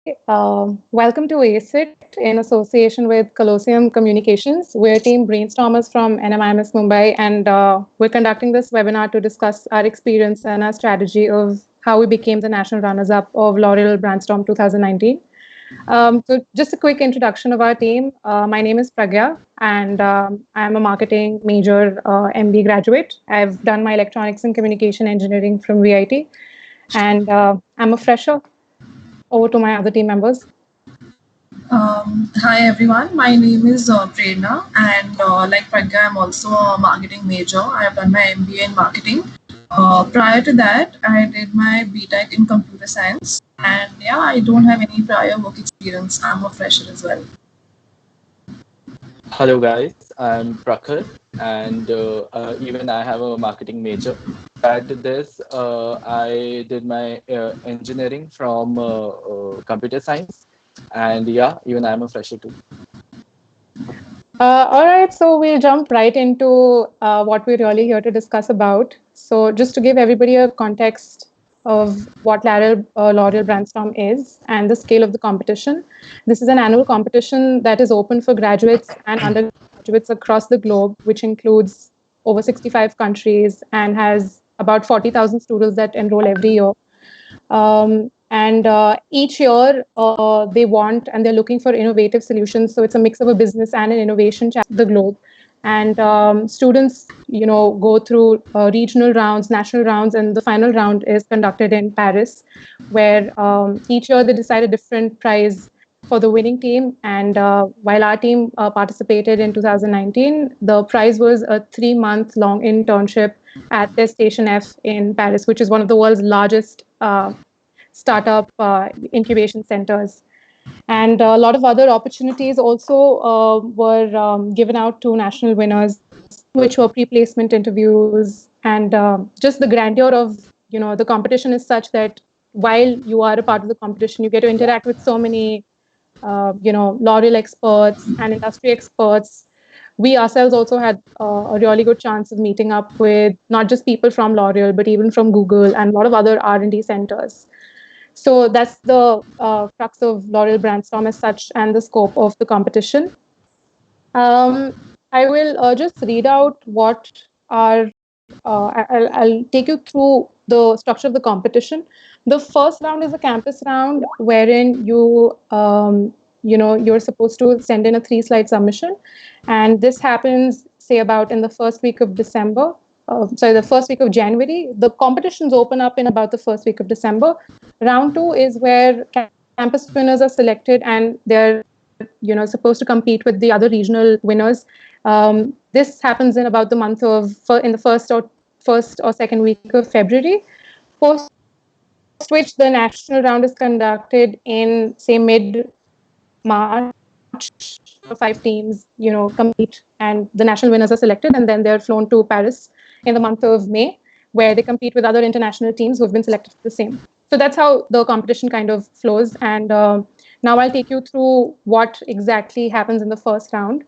Welcome to ACIT in association with Colosseum Communications. We're team brainstormers from NMIMS Mumbai, and we're conducting this webinar to discuss our experience and our strategy of how we became the national runners-up of L'Oreal Brandstorm 2019. So just a quick introduction of our team. My name is Pragya, and I'm a marketing major MB graduate. I've done my electronics and communication engineering from VIT, and I'm a fresher. Over to my other team members. Hi everyone, my name is Prerna, and like Pragya, I'm also a marketing major. I have done my MBA in marketing. Prior to that, I did my BTech in computer science, and yeah, I don't have any prior work experience. I'm a fresher as well. Hello guys, I'm Prakhar and even I have a marketing major. Prior to this, I did my engineering from computer science and yeah, even I'm a fresher too. All right, so we'll jump right into what we're really here to discuss about. So, just to give everybody a context of what L'Oreal Brandstorm is and the scale of the competition, this is an annual competition that is open for graduates and undergraduates across the globe, which includes over 65 countries and has about 40,000 students that enroll every year. And each year they want and they're looking for innovative solutions. So it's a mix of a business and an innovation challenge the globe. And students, go through regional rounds, national rounds, and the final round is conducted in Paris, where each year they decide a different prize for the winning team. And while our team participated in 2019, the prize was a 3-month long internship at the Station F in Paris, which is one of the world's largest startup incubation centers. And a lot of other opportunities also were given out to national winners, which were pre-placement interviews. And just the grandeur of, the competition is such that while you are a part of the competition, you get to interact with so many, L'Oreal experts and industry experts. We ourselves also had a really good chance of meeting up with not just people from L'Oreal, but even from Google and a lot of other R&D centers. So that's the crux of L'Oreal Brandstorm as such and the scope of the competition. I will just read out what our, I'll take you through the structure of the competition. The first round is a campus round wherein you're supposed to send in a 3-slide submission. And this happens, say, about in the first week of December. The first week of January. The competitions open up in about the first week of December. Round 2 is where campus winners are selected and they're supposed to compete with the other regional winners. This happens in about the month of in the first or second week of February. Post which the national round is conducted in, say, mid-March. 5 teams, compete, and the national winners are selected, and then they're flown to Paris in the month of May, where they compete with other international teams who have been selected for the same. So that's how the competition kind of flows. And now I'll take you through what exactly happens in the first round.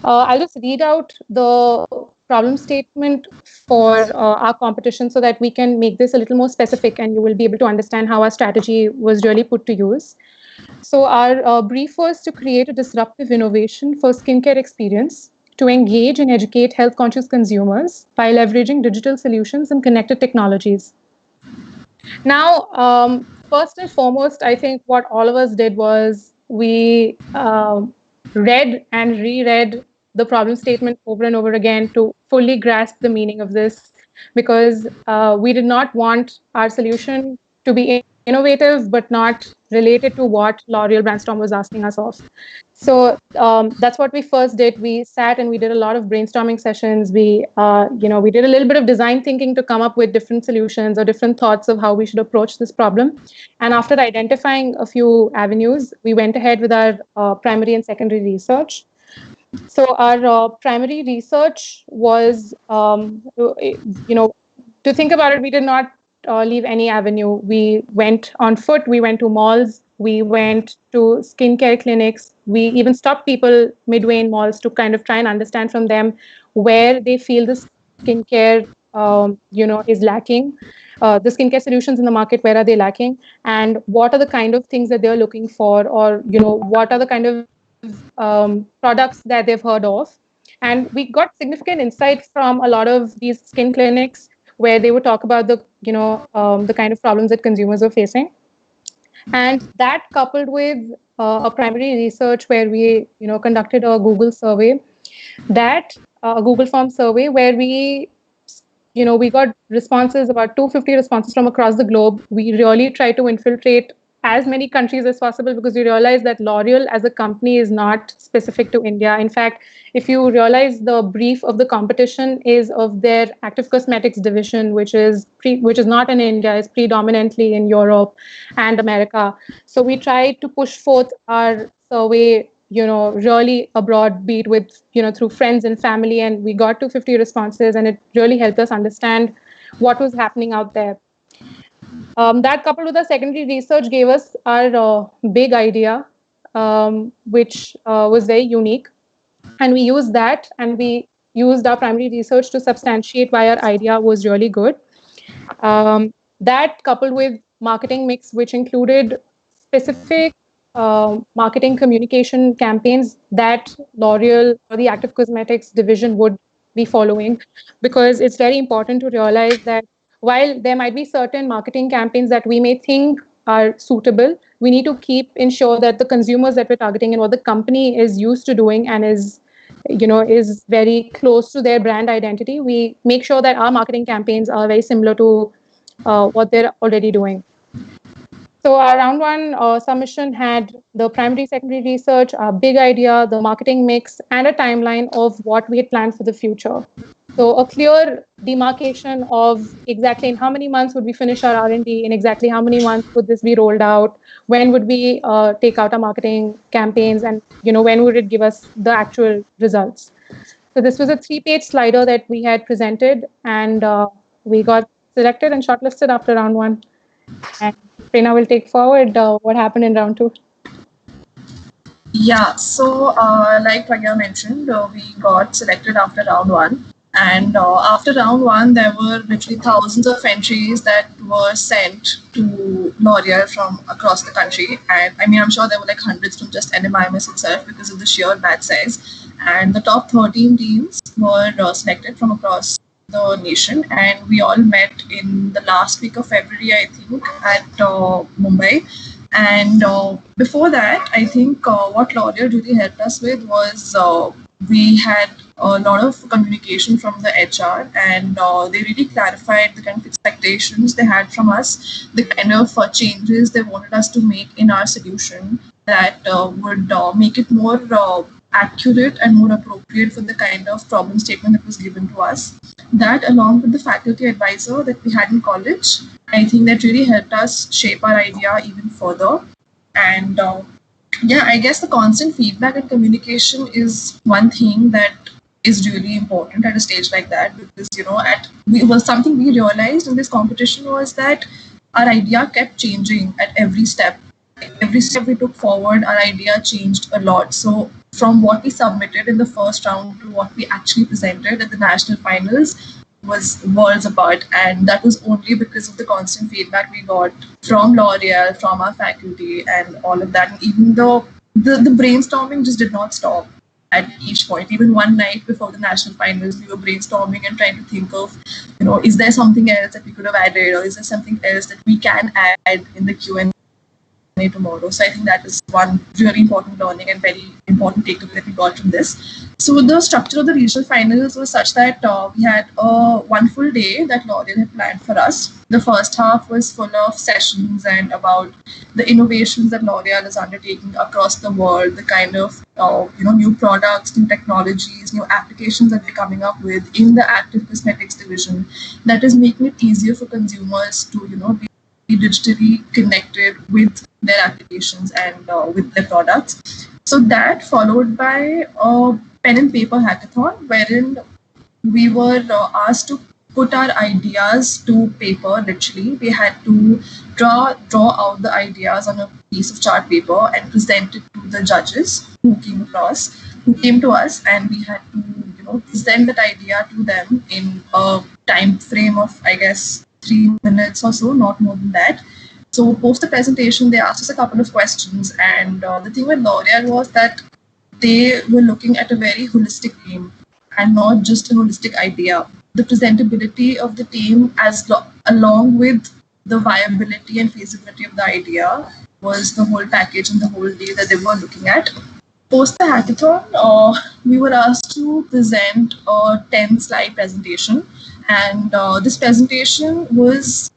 I'll just read out the problem statement for our competition so that we can make this a little more specific and you will be able to understand how our strategy was really put to use. So our brief was to create a disruptive innovation for skincare experience to engage and educate health-conscious consumers by leveraging digital solutions and connected technologies. Now, first and foremost, I think what all of us did was we read and reread the problem statement over and over again to fully grasp the meaning of this, because we did not want our solution to be innovative but not related to what L'Oreal Brandstorm was asking us of. So that's what we first did. We sat and we did a lot of brainstorming sessions. We did a little bit of design thinking to come up with different solutions or different thoughts of how we should approach this problem. And after identifying a few avenues, we went ahead with our primary and secondary research. So our primary research was, to think about it, we did not leave any avenue. We went on foot, we went to malls, we went to skincare clinics. We even stopped people midway in malls to kind of try and understand from them where they feel the skincare is lacking. The skincare solutions in the market, where are they lacking, and what are the kind of things that they're looking for, or what are the kind of products that they've heard of. And we got significant insight from a lot of these skin clinics where they would talk about the kind of problems that consumers are facing. And that coupled with a primary research where we conducted a Google survey, that a Google form survey where we got responses, about 250 responses from across the globe. We really try to infiltrate as many countries as possible, because we realize that L'Oreal as a company is not specific to India. In fact, if you realize, the brief of the competition is of their active cosmetics division, which is not in India, is predominantly in Europe and America. So we try to push forth our survey really a broad beat with through friends and family, and we got 250 responses, and it really helped us understand what was happening out there. That coupled with the secondary research gave us our big idea, which was very unique, and we used that, and we used our primary research to substantiate why our idea was really good. That coupled with marketing mix, which included specific marketing communication campaigns that L'Oreal or the Active Cosmetics division would be following, because it's very important to realize that while there might be certain marketing campaigns that we may think are suitable, we need to keep ensure that the consumers that we're targeting and what the company is used to doing and is very close to their brand identity, we make sure that our marketing campaigns are very similar to what they're already doing. So our round one submission had the primary, secondary research, our big idea, the marketing mix, and a timeline of what we had planned for the future. So a clear demarcation of exactly in how many months would we finish our R&D, in exactly how many months would this be rolled out, when would we take out our marketing campaigns, and when would it give us the actual results. So this was a 3-page slider that we had presented, and we got selected and shortlisted after round one. And Prerna will take forward what happened in round two. Yeah, so like Pragya mentioned, we got selected after round one. And after round one, there were literally thousands of entries that were sent to L'Oreal from across the country. And I mean, I'm sure there were like hundreds from just NMIMS itself because of the sheer batch size. And the top 13 teams were selected from across the nation. And we all met in the last week of February, I think, at Mumbai. And before that, I think what L'Oreal really helped us with was we had a lot of communication from the HR, and they really clarified the kind of expectations they had from us, the kind of changes they wanted us to make in our solution that would make it more accurate and more appropriate for the kind of problem statement that was given to us. That, along with the faculty advisor that we had in college, I think that really helped us shape our idea even further. And yeah, I guess the constant feedback and communication is one thing that is really important at a stage like that, because something we realized in this competition was that our idea kept changing at every step. Every step we took forward, our idea changed a lot. So from what we submitted in the first round to what we actually presented at the national finals was worlds apart, and that was only because of the constant feedback we got from L'Oreal, from our faculty, and all of that. And even though the brainstorming just did not stop at each point. Even one night before the national finals, we were brainstorming and trying to think of, is there something else that we could have added, or is there something else that we can add in the Q&A tomorrow. So I think that is one really important learning and very important takeaway that we got from this. So the structure of the regional finals was such that we had one full day that L'Oreal had planned for us. The first half was full of sessions and about the innovations that L'Oreal is undertaking across the world, the kind of new products, new technologies, new applications that they're coming up with in the active cosmetics division that is making it easier for consumers to be digitally connected with their applications and with their products. So that followed by a pen and paper hackathon, wherein we were asked to put our ideas to paper. Literally, we had to draw out the ideas on a piece of chart paper and present it to the judges who came to us, and we had to present that idea to them in a time frame of, I guess, 3 minutes or so, not more than that. So post the presentation, they asked us a couple of questions, and the thing with L'Oreal was that they were looking at a very holistic team and not just a holistic idea. The presentability of the team, along with the viability and feasibility of the idea, was the whole package and the whole deal that they were looking at. Post the hackathon, we were asked to present a 10-slide presentation, and this presentation was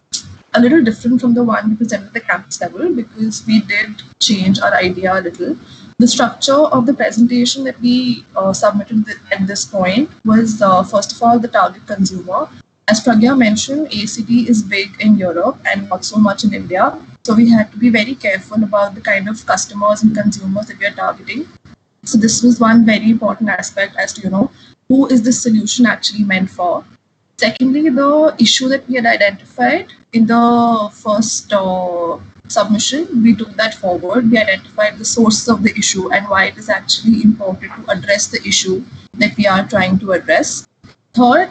a little different from the one we presented at the campus level because we did change our idea a little. The structure of the presentation that we submitted at this point was, first of all, the target consumer. As Pragya mentioned, ACD is big in Europe and not so much in India. So we had to be very careful about the kind of customers and consumers that we are targeting. So this was one very important aspect as to, who is this solution actually meant for. Secondly, the issue that we had identified in the first submission, we took that forward. We identified the sources of the issue and why it is actually important to address the issue that we are trying to address. Third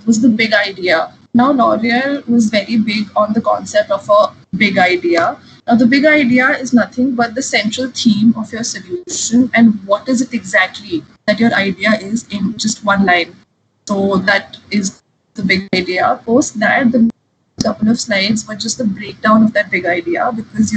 was the big idea. Now, L'Oreal was very big on the concept of a big idea. Now, the big idea is nothing but the central theme of your solution and what is it exactly that your idea is in just one line. So that is the big idea. Post that, the couple of slides were just the breakdown of that big idea because,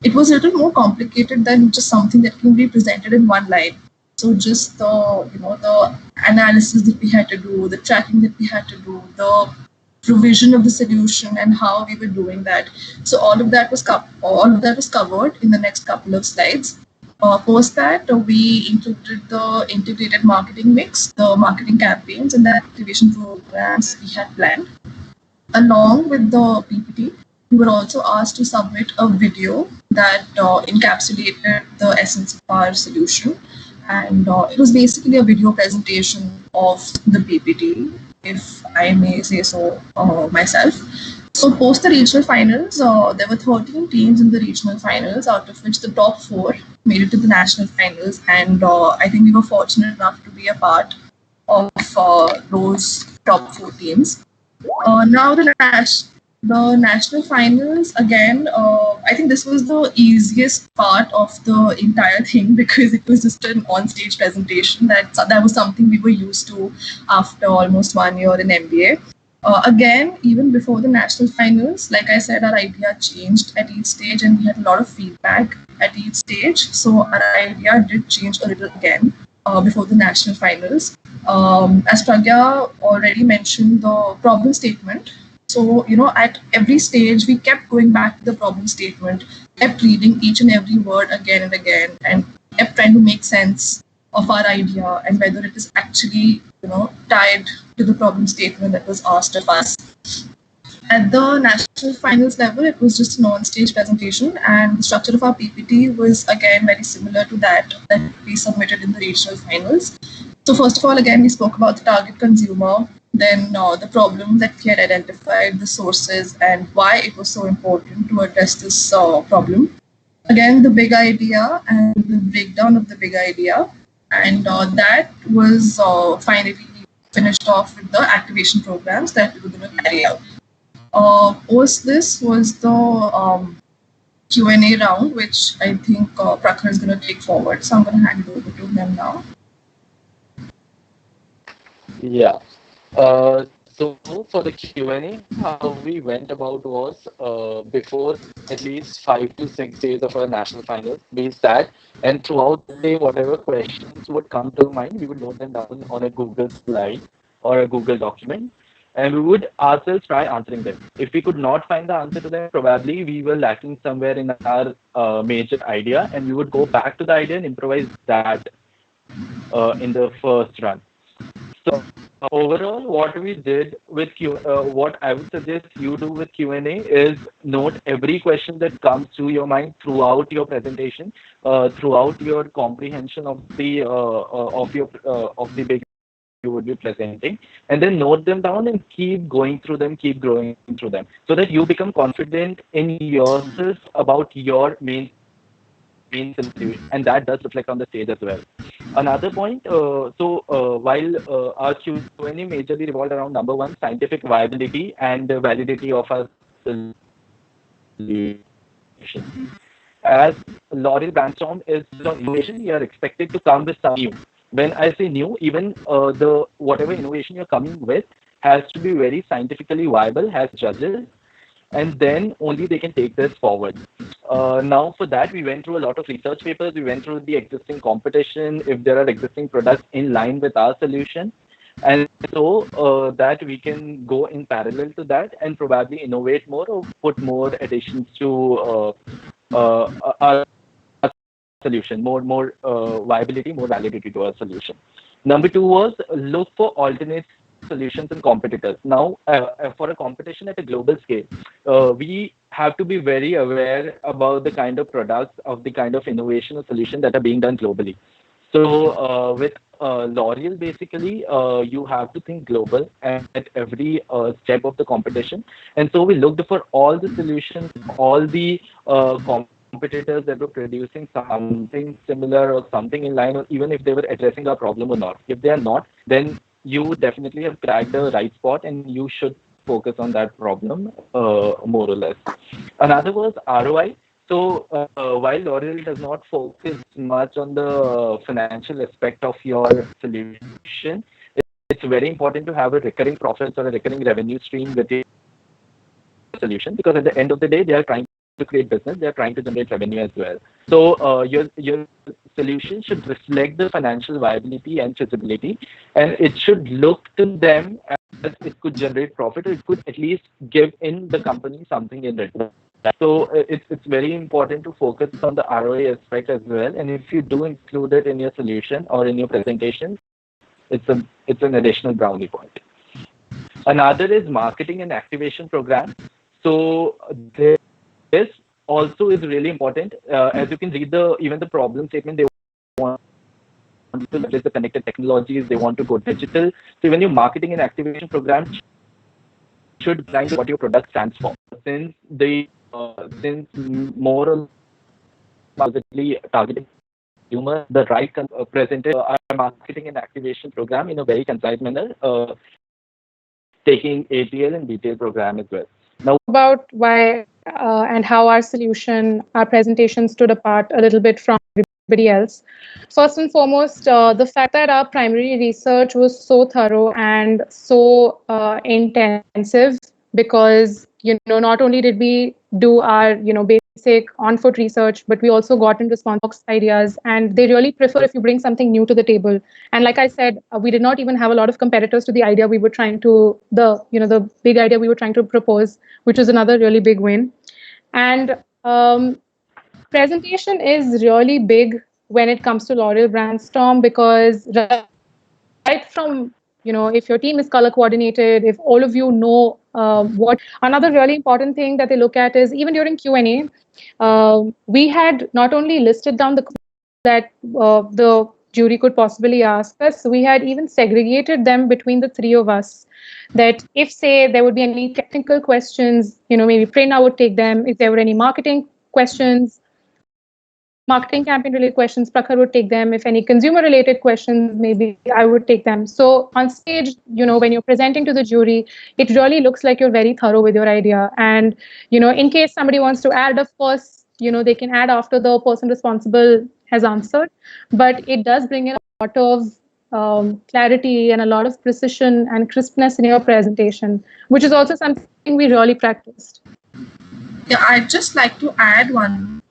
it was a little more complicated than just something that can be presented in one line. So just the analysis that we had to do, the tracking that we had to do, the provision of the solution and how we were doing that. So all of that was covered in the next couple of slides. Post that, we included the integrated marketing mix, the marketing campaigns and the activation programs we had planned. Along with the PPT, we were also asked to submit a video that encapsulated the essence of our solution. And it was basically a video presentation of the PPT, if I may say so myself. So post the regional finals, there were 13 teams in the regional finals, out of which the top 4 made it to the national finals. And I think we were fortunate enough to be a part of those top 4 teams. Now the national finals, again, I think this was the easiest part of the entire thing because it was just an on-stage presentation. That was something we were used to after almost 1 year in MBA. Again, even before the national finals, like I said, our idea changed at each stage and we had a lot of feedback at each stage. So our idea did change a little again before the national finals. As Pragya already mentioned, the problem statement. So, at every stage, we kept going back to the problem statement, kept reading each and every word again and again, and kept trying to make sense of our idea and whether it is actually, tied to the problem statement that was asked of us. At the national finals level, it was just a on-stage presentation, and the structure of our PPT was again very similar to that we submitted in the regional finals. So first of all, again, we spoke about the target consumer, then the problem that we had identified, the sources, and why it was so important to address this problem. Again, the big idea and the breakdown of the big idea, and that was finally finished off with the activation programs that we were going to carry out. Post this was the Q&A round, which I think Prakhar is going to take forward. So I'm going to hand it over to him now. Yeah. So for the Q&A, how we went about was before at least 5 to 6 days of our national finals, we sat and throughout the day, whatever questions would come to mind, we would note them down on a Google slide or a Google document, and we would ourselves try answering them. If we could not find the answer to them, probably we were lacking somewhere in our major idea, and we would go back to the idea and improvise that in the first run. So overall, what we did with what I would suggest you do with Q&A is note every question that comes to your mind throughout your presentation, throughout your comprehension of the big you would be presenting, and then note them down and keep going through them, keep growing through them, so that you become confident in yourself about your main main solution, and that does reflect on the stage as well. Another point, while our Q&A majorly revolved around number one, scientific viability and validity of our solution. As L'Oreal Brandstorm is on innovation, you are expected to come with some new. When I say new, even the whatever innovation you're coming with has to be very scientifically viable, has judges, and then only they can take this forward. Now, for that, we went through a lot of research papers. We went through the existing competition, if there are existing products in line with our solution. And so that we can go in parallel to that and probably innovate more or put more additions to our solution, more viability, more validity to our solution. Number two was look for alternate solutions and competitors. Now, for a competition at a global scale, we have to be very aware about the kind of products, of the kind of innovation or solution that are being done globally. So with L'Oreal, basically, you have to think global at every step of the competition. And so we looked for all the solutions, all the competitors that were producing something similar or something in line, or even if they were addressing our problem or not. If they are not, then you definitely have cracked the right spot and you should focus on that problem more or less. Another was ROI. So while L'Oreal does not focus much on the financial aspect of your solution, it's very important to have a recurring profits or a recurring revenue stream with your solution, because at the end of the day, they are trying to create business, they are trying to generate revenue as well. So your solution should reflect the financial viability and feasibility, and it should look to them as it could generate profit, or it could at least give in the company something in return. So it's very important to focus on the ROI aspect as well. And if you do include it in your solution or in your presentation, it's an additional brownie point. Another is marketing and activation program. So this also is really important. As you can read even the problem statement, they want to leverage the connected technologies, they want to go digital. So even your marketing and activation program should align to what your product stands for. Since more or less targeting consumer, the right presented our marketing and activation program in a very concise manner, taking ATL and detail program as well. Now, about why and how our solution, our presentation stood apart a little bit from everybody else. First and foremost, the fact that our primary research was so thorough and so intensive, because not only did we do our basic on-foot research, but we also got in response ideas, and they really prefer if you bring something new to the table. And like I said, we did not even have a lot of competitors to the idea we were trying to, the big idea we were trying to propose, which was another really big win. And presentation is really big when it comes to L'Oreal Brandstorm, because right from if your team is color coordinated, if all of you know what, another really important thing that they look at is, even during Q&A, we had not only listed down the that the jury could possibly ask us, we had even segregated them between the three of us. That if, say, there would be any technical questions, maybe Prerna would take them. If there were any marketing questions, marketing campaign related questions, Prakhar would take them. If any consumer related questions, maybe I would take them. So on stage, when you're presenting to the jury, it really looks like you're very thorough with your idea. And, in case somebody wants to add, of course, they can add after the person responsible has answered. But it does bring in a lot of clarity and a lot of precision and crispness in your presentation, which is also something we really practiced. Yeah, I'd just like to add one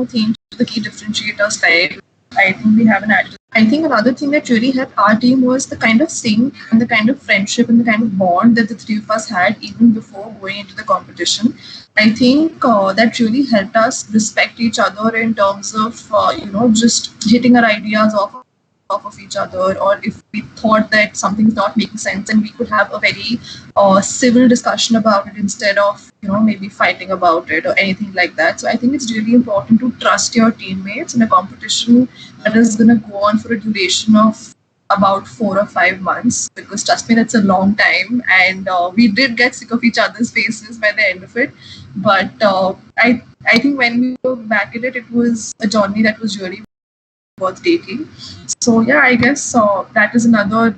thing to the key differentiator slide. I think we have an attitude. I think another thing that really helped our team was the kind of sync and the kind of friendship and the kind of bond that the three of us had even before going into the competition. I think that really helped us respect each other in terms of, just hitting our ideas off of each other, or if we thought that something's not making sense, and we could have a very civil discussion about it instead of maybe fighting about it or anything like that. So I think it's really important to trust your teammates in a competition that is going to go on for a duration of about 4 or 5 months, because trust me, that's a long time, and we did get sick of each other's faces by the end of it. But I I think when we look back at it, it was a journey that was really worth taking. So yeah, I guess that is another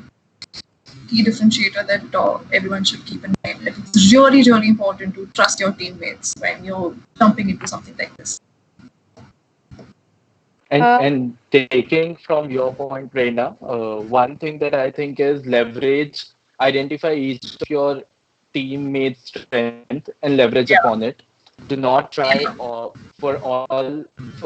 key differentiator that everyone should keep in mind. That it's really, really important to trust your teammates when you're jumping into something like this. And taking from your point, Reina, one thing that I think is leverage, identify each of your teammates' strength and leverage upon Yeah, it. Do not try for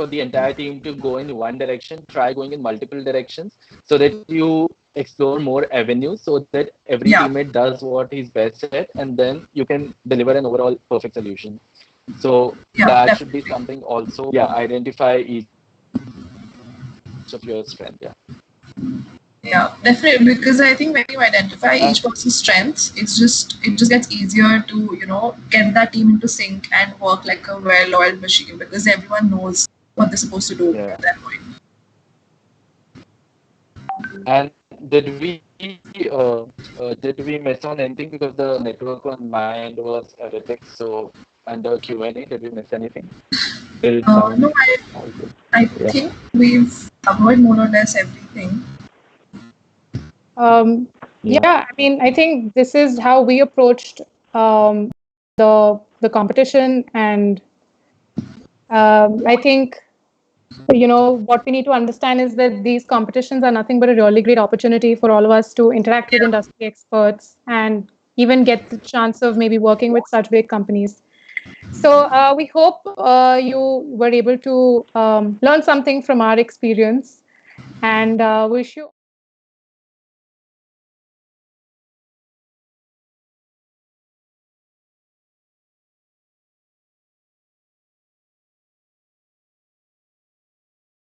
the entire team to go in one direction. Try going in multiple directions so that you explore more avenues so that every yeah, teammate does what he's best at, and then you can deliver an overall perfect solution. So yeah, that should be definitely. something also. Yeah, identify each of your strength. Yeah. Yeah, definitely. Because I think when you identify And each person's strengths, it just gets easier to get that team into sync and work like a well-oiled machine because everyone knows what they're supposed to do yeah. at that point. And did we miss on anything because the network on my end was erratic? So under Q&A, did we miss anything? Did it No, sound all good? I Yeah. think we've covered more or less everything. Um, Yeah. yeah, I mean, I think this is how we approached the competition, and I think what we need to understand is that these competitions are nothing but a really great opportunity for all of us to interact with Yeah, industry experts and even get the chance of maybe working with such great companies. So we hope you were able to learn something from our experience, and wish you